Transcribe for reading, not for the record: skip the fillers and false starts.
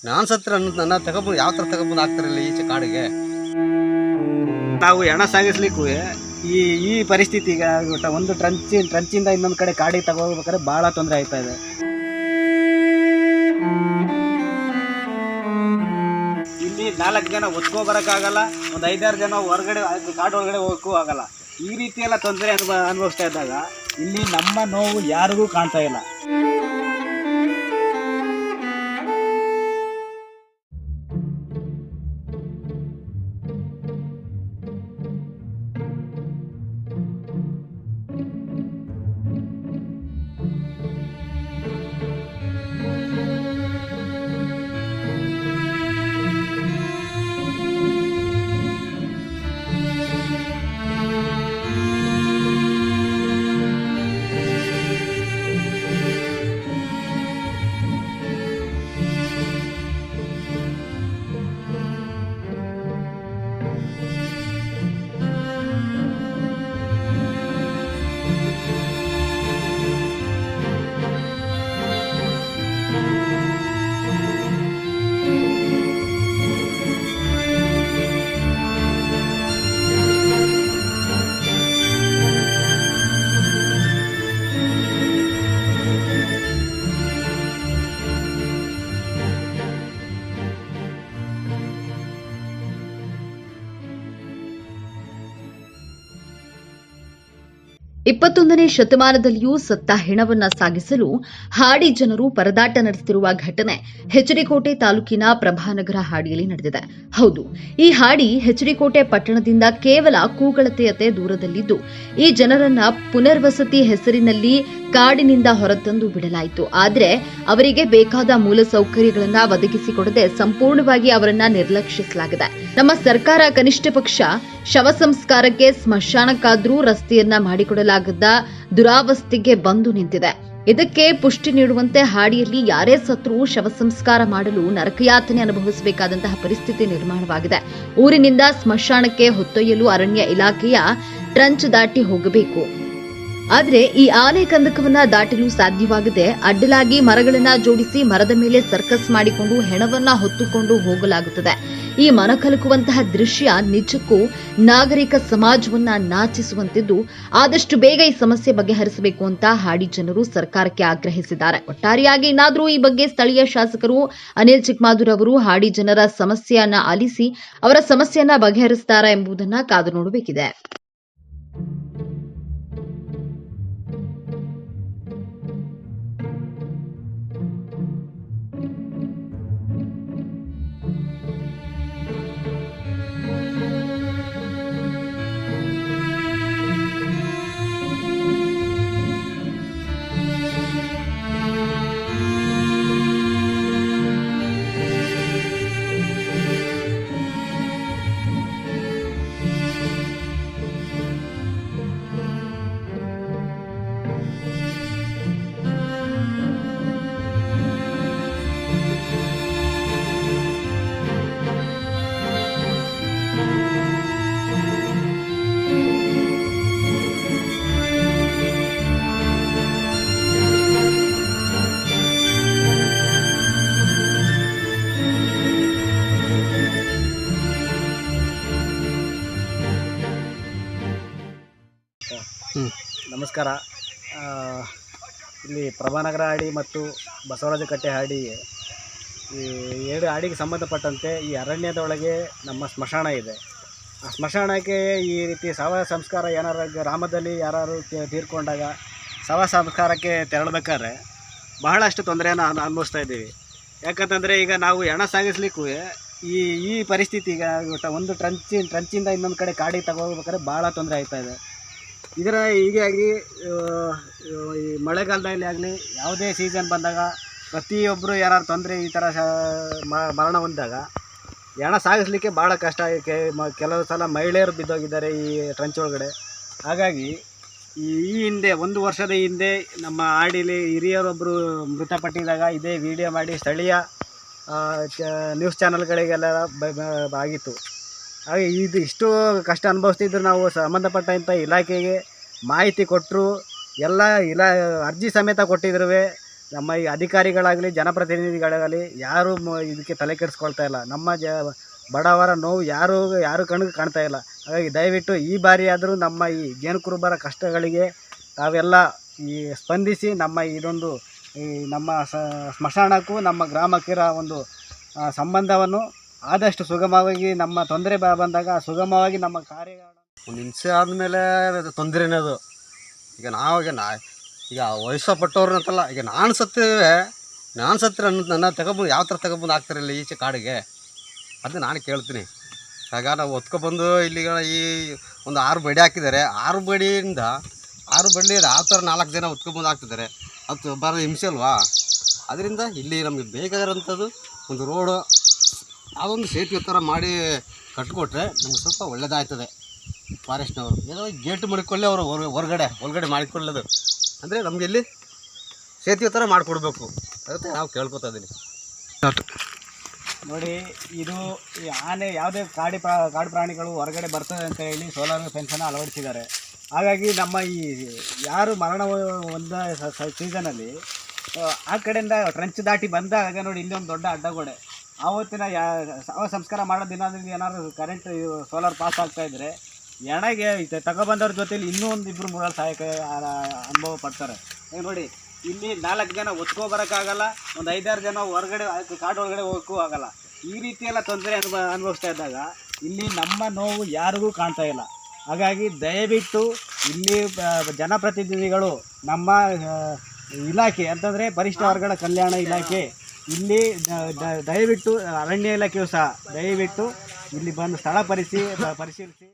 ನಾನು ಸತ್ರ ನನ್ನ ತಗೊಬಂದು ಯಾವ ಥರ ತಗೊಬಂದು ಹಾಕ್ತಾರಲ್ಲ ಈಚೆ ಕಾಡಿಗೆ. ನಾವು ಹೆಣ ಸಾಗಿಸ್ಲಿಕ್ಕೂ ಈ ಪರಿಸ್ಥಿತಿ ಈಗ ಒಂದು ಟ್ರಂಚಿಂದ ಇನ್ನೊಂದು ಕಡೆ ಕಾಡಿಗೆ ತಗೋಬೇಕಾದ್ರೆ ಭಾಳ ತೊಂದರೆ ಆಯ್ತಾ ಇದೆ. ಇಲ್ಲಿ 4 ಜನ ಒತ್ಕೊ ಬರೋಕ್ಕಾಗಲ್ಲ, ಒಂದು 5-6 ಜನ ಹೊರಗಡೆ ಕಾಡು ಒಳಗಡೆ ಹೋಗೋಕ್ಕೂ ಆಗಲ್ಲ. ಈ ರೀತಿ ಎಲ್ಲ ತೊಂದರೆ ಅನುಭವಿಸ್ತಾ ಇದ್ದಾಗ ಇಲ್ಲಿ ನಮ್ಮ ನೋವು ಯಾರಿಗೂ ಕಾಣ್ತಾ ಇಲ್ಲ. ಇಪ್ಪತ್ತೊಂದನೇ ಶತಮಾನದಲ್ಲಿಯೂ ಸತ್ತ ಹೆಣವನ್ನ ಸಾಗಿಸಲು ಹಾಡಿ ಜನರು ಪರದಾಟ ನಡೆಸುತ್ತಿರುವ ಘಟನೆ ಹೆಚ್ಡಿಕೋಟೆ ತಾಲೂಕಿನ ಪ್ರಭಾನಗರ ಹಾಡಿಯಲ್ಲಿ ನಡೆದಿದೆ. ಹೌದು, ಈ ಹಾಡಿ ಹೆಚ್ಡಿಕೋಟೆ ಪಟ್ಟಣದಿಂದ ಕೇವಲ ಕೂಗಳತೆಯತೆ ದೂರದಲ್ಲಿದ್ದು, ಈ ಜನರನ್ನ ಪುನರ್ವಸತಿ ಹೆಸರಿನಲ್ಲಿ ಕಾಡಿನಿಂದ ಹೊರತಂದು ಬಿಡಲಾಯಿತು. ಆದರೆ ಅವರಿಗೆ ಬೇಕಾದ ಮೂಲಸೌಕರ್ಯಗಳನ್ನು ಒದಗಿಸಿಕೊಡದೆ ಸಂಪೂರ್ಣವಾಗಿ ಅವರನ್ನ ನಿರ್ಲಕ್ಷಿಸಲಾಗಿದೆ. ನಮ್ಮ ಸರ್ಕಾರ ಕನಿಷ್ಠ ಪಕ್ಷ ಶವ ಸಂಸ್ಕಾರಕ್ಕೆ ಸ್ಮಶಾನಕ್ಕಾದ್ರೂ ರಸ್ತೆಯನ್ನ ಮಾಡಿಕೊಡಲಾಗದ ದುರಾವಸ್ಥೆಗೆ ಬಂದು ನಿಂತಿದೆ. ಇದಕ್ಕೆ ಪುಷ್ಟಿ ನೀಡುವಂತೆ ಹಾಡಿಯಲ್ಲಿ ಯಾರೇ ಸತ್ರೂ ಶವ ಸಂಸ್ಕಾರ ಮಾಡಲು ನರಕಯಾತನೆ ಅನುಭವಿಸಬೇಕಾದಂತಹ ಪರಿಸ್ಥಿತಿ ನಿರ್ಮಾಣವಾಗಿದೆ. ಊರಿನಿಂದ ಸ್ಮಶಾನಕ್ಕೆ ಹೊತ್ತೊಯ್ಯಲು ಅರಣ್ಯ ಇಲಾಖೆಯ ಟ್ರಂಚ್ ದಾಟಿ ಹೋಗಬೇಕು. ಆದರೆ ಈ ಆನೆ ಕಂದಕವನ್ನ ದಾಟಲು ಸಾಧ್ಯವಾಗದೆ ಅಡ್ಡಲಾಗಿ ಮರಗಳನ್ನ ಜೋಡಿಸಿ ಮರದ ಮೇಲೆ ಸರ್ಕಸ್ ಮಾಡಿಕೊಂಡು ಹೆಣವನ್ನ ಹೊತ್ತುಕೊಂಡು ಹೋಗಲಾಗುತ್ತದೆ. ಈ ಮನಕಲಕುವಂತಹ ದೃಶ್ಯ ನಿಜಕ್ಕೂ ನಾಗರಿಕ ಸಮಾಜವನ್ನ ನಾಚಿಸುವಂತಿದ್ದು, ಆದಷ್ಟು ಬೇಗ ಈ ಸಮಸ್ಯೆ ಬಗೆಹರಿಸಬೇಕು ಅಂತ ಹಾಡಿ ಜನರು ಸರ್ಕಾರಕ್ಕೆ ಆಗ್ರಹಿಸಿದ್ದಾರೆ. ಒಟ್ಟಾರೆಯಾಗಿ ಇನ್ನಾದರೂ ಈ ಬಗ್ಗೆ ಸ್ಥಳೀಯ ಶಾಸಕರು ಅನಿಲ್ ಚಿಕ್ಕಮಾದೂರ್ ಅವರು ಹಾಡಿ ಜನರ ಸಮಸ್ಯೆಯನ್ನ ಆಲಿಸಿ ಅವರ ಸಮಸ್ಯೆಯನ್ನ ಬಗೆಹರಿಸುತ್ತಾರೆ ಎಂಬುದನ್ನ ಕಾದು ನೋಡಬೇಕಿದೆ. ನಮಸ್ಕಾರ. ಇಲ್ಲಿ ಪ್ರಭಾನಗರ ಹಾಡಿ ಮತ್ತು ಬಸವರಾಜ ಕಟ್ಟೆ ಹಾಡಿ, ಈ 2 ಹಾಡಿಗೆ ಸಂಬಂಧಪಟ್ಟಂತೆ ಈ ಅರಣ್ಯದೊಳಗೆ ನಮ್ಮ ಸ್ಮಶಾನ ಇದೆ. ಆ ಸ್ಮಶಾನಕ್ಕೆ ಈ ರೀತಿ ಶವ ಸಂಸ್ಕಾರ ಏನಾರು ಗ್ರಾಮದಲ್ಲಿ ಯಾರು ತೀರ್ಕೊಂಡಾಗ ಶವ ಸಂಸ್ಕಾರಕ್ಕೆ ತೆರಳಬೇಕಾದ್ರೆ ಬಹಳಷ್ಟು ತೊಂದರೆಯನ್ನು ಅನುಭವಿಸ್ತಾ ಇದ್ದೀವಿ. ಯಾಕಂತಂದರೆ ಈಗ ನಾವು ಹೆಣ ಸಾಗಿಸ್ಲಿಕ್ಕೂ ಈ ಪರಿಸ್ಥಿತಿ ಈಗ ಒಂದು ಟ್ರಂಚಿಂದ ಇನ್ನೊಂದು ಕಡೆ ಕಾಡಿಗೆ ತಗೋಬೇಕಾದ್ರೆ ಭಾಳ ತೊಂದರೆ ಆಯ್ತಾ ಇದೆ. ಇದರ ಹೀಗಾಗಿ ಈ ಮಳೆಗಾಲದಲ್ಲಿ ಆಗಲಿ ಯಾವುದೇ ಸೀಸನ್ ಬಂದಾಗ ಪ್ರತಿಯೊಬ್ಬರು ಯಾರು ತೊಂದರೆ ಈ ಥರ ಮರಣ ಹೊಂದಿದಾಗ ಹೆಣ ಸಾಗಿಸ್ಲಿಕ್ಕೆ ಭಾಳ ಕಷ್ಟ. ಕೆಲವು ಸಲ ಮಹಿಳೆಯರು ಬಿದ್ದೋಗಿದ್ದಾರೆ ಈ ಟ್ರಂಚ್ ಒಳಗಡೆ. ಹಾಗಾಗಿ ಈ ಹಿಂದೆ 1 ವರ್ಷದ ಹಿಂದೆ ನಮ್ಮ ಹಾಡಿಲಿ ಹಿರಿಯರೊಬ್ಬರು ಮೃತಪಟ್ಟಿದಾಗ ಇದೇ ವಿಡಿಯೋ ಮಾಡಿ ಸ್ಥಳೀಯ ನ್ಯೂಸ್ ಚಾನಲ್ಗಳಿಗೆಲ್ಲ ಆಗಿತ್ತು. ಹಾಗೆ ಇಷ್ಟು ಕಷ್ಟ ಅನುಭವಿಸ್ತಿದ್ರು ನಾವು ಸಂಬಂಧಪಟ್ಟಂಥ ಇಲಾಖೆಗೆ ಮಾಹಿತಿ ಕೊಟ್ಟರು, ಎಲ್ಲ ಅರ್ಜಿ ಸಮೇತ ಕೊಟ್ಟಿದ್ರು. ನಮ್ಮ ಈ ಅಧಿಕಾರಿಗಳಾಗಲಿ ಜನಪ್ರತಿನಿಧಿಗಳಾಗಲಿ ಯಾರೂ ಇದಕ್ಕೆ ತಲೆ ಕೆಡಿಸ್ಕೊಳ್ತಾ ಇಲ್ಲ. ನಮ್ಮ ಬಡವರ ನೋವು ಯಾರು ಕಣ್ಣಿಗೆ ಕಾಣ್ತಾ ಇಲ್ಲ. ಹಾಗಾಗಿ ದಯವಿಟ್ಟು ಈ ಬಾರಿ ಆದರೂ ನಮ್ಮ ಈ ಜೇನು ಕುರುಬರ ಕಷ್ಟಗಳಿಗೆ ತಾವೆಲ್ಲ ಈ ಸ್ಪಂದಿಸಿ ನಮ್ಮ ಇದೊಂದು ಈ ನಮ್ಮ ಸ್ಮಶಾನಕ್ಕೂ ನಮ್ಮ ಗ್ರಾಮಕ್ಕಿರೋ ಒಂದು ಸಂಬಂಧವನ್ನು ಆದಷ್ಟು ಸುಗಮವಾಗಿ ನಮ್ಮ ತೊಂದರೆ ಬಂದಾಗ ಸುಗಮವಾಗಿ ನಮ್ಮ ಕಾರ್ಯಗಳನ್ನು ಒಂದು ಹಿಂಸೆ ಆದಮೇಲೆ ತೊಂದರೆನೇ ಅದು. ಈಗ ಈಗ ವಯಸ್ಸಪಟ್ಟವ್ರನ್ನಂತಲ್ಲ, ಈಗ ನಾನು ಸತ್ತಿರ ನನ್ನ ತಗೊಬಂದು ಯಾವ ಥರ ತಗೊಬಂದು ಹಾಕ್ತಾರಲ್ಲ ಈಚೆ ಕಾಡಿಗೆ, ಅದು ನಾನು ಕೇಳ್ತೀನಿ. ಆಗ ನಾವು ಹೊತ್ಕೊಬಂದು ಇಲ್ಲಿಗ ಈ ಒಂದು 6 ಬಡಿ ಹಾಕಿದ್ದಾರೆ. 6 ಬಡಿಯಿಂದ 6 ಬಡಿ ಆ ಥರ 4 ಜನ ಹೊತ್ಕೊಬಂದು ಹಾಕ್ತಿದ್ದಾರೆ. ಅದು ಬರೋ ಹಿಂಸೆ ಅಲ್ವಾ? ಅದರಿಂದ ಇಲ್ಲಿ ನಮಗೆ ಬೇಕಾಗಿರೋಂಥದ್ದು ಒಂದು ರೋಡು, ಅದೊಂದು ಸೇತುವೆ ಥರ ಮಾಡಿ ಕಟ್ಕೊಟ್ರೆ ನಮಗೆ ಸ್ವಲ್ಪ ಒಳ್ಳೆಯದಾಗ್ತದೆ. ಫಾರೆಸ್ಟ್ನವರು ಏನೋ ಗೇಟ್ ಮಾಡಿಕೊಳ್ಳಿ, ಅವರು ಹೊರಗಡೆ ಮಾಡಿಕೊಳ್ಳೋದು ಅಂದರೆ ನಮಗೆ ಇಲ್ಲಿ ಸೇತುವೆ ಥರ ಮಾಡಿಕೊಡ್ಬೇಕು ಅದಕ್ಕೆ ನಾವು ಕೇಳ್ಕೊತಾ ಇದ್ದೀನಿ. ನೋಡಿ, ಇದು ಈ ಆನೆ ಯಾವುದೇ ಕಾಡು ಪ್ರಾಣಿಗಳು ಹೊರಗಡೆ ಬರ್ತದೆ ಅಂತ ಹೇಳಿ ಸೋಲಾರ್ ಫೆನ್ಸನ್ನು ಅಳವಡಿಸಿದ್ದಾರೆ. ಹಾಗಾಗಿ ನಮ್ಮ ಈ ಯಾರು ಮರಣ ಹೊಂದ ಸೀಸನಲ್ಲಿ ಆ ಕಡೆಯಿಂದ ಟ್ರಂಚ್ ದಾಟಿ ಬಂದಾಗ ನೋಡಿ ಇಲ್ಲಿ ಒಂದು ದೊಡ್ಡ ಅಡ್ಡಗೋಡೆ. ಆವತ್ತಿನ ಶವ ಸಂಸ್ಕಾರ ಮಾಡೋ ದಿನದಲ್ಲಿ ಏನಾದ್ರು ಕರೆಂಟ್ ಸೋಲಾರ್ ಪಾಸ್ ಆಗ್ತಾಯಿದ್ರೆ ಎಣೆಗೆ ತಗೊಬಂದವ್ರ ಜೊತೆಲಿ ಇನ್ನೂ ಒಂದು 2-3 ಸಹಾಯಕ ಅನುಭವ ಪಡ್ತಾರೆ. ಈಗ ನೋಡಿ, ಇಲ್ಲಿ 4 ಜನ ಒತ್ಕೊಬರೋಕ್ಕಾಗಲ್ಲ, ಒಂದು 5-6 ಜನ ಹೊರಗಡೆ ಕಾಡು ಒಳಗಡೆ ಹೋಗೋಕ್ಕೂ ಆಗಲ್ಲ. ಈ ರೀತಿ ಎಲ್ಲ ತೊಂದರೆ ಅನುಭವಿಸ್ತಾ ಇದ್ದಾಗ ಇಲ್ಲಿ ನಮ್ಮ ನೋವು ಯಾರಿಗೂ ಕಾಣ್ತಾ ಇಲ್ಲ. ಹಾಗಾಗಿ ದಯವಿಟ್ಟು ಇಲ್ಲಿ ಜನಪ್ರತಿನಿಧಿಗಳು ನಮ್ಮ ಇಲಾಖೆ ಅಂತಂದರೆ ಪರಿಶಿಷ್ಟ ವರ್ಗಗಳ ಕಲ್ಯಾಣ ಇಲಾಖೆ ಇಲ್ಲಿ ದಯವಿಟ್ಟು ಅರಣ್ಯ ಇಲಾಖೆಯು ಸಹ ದಯವಿಟ್ಟು ಇಲ್ಲಿ ಬಂದು ಸ್ಥಳ ಪರಿಶೀಲಿಸಿ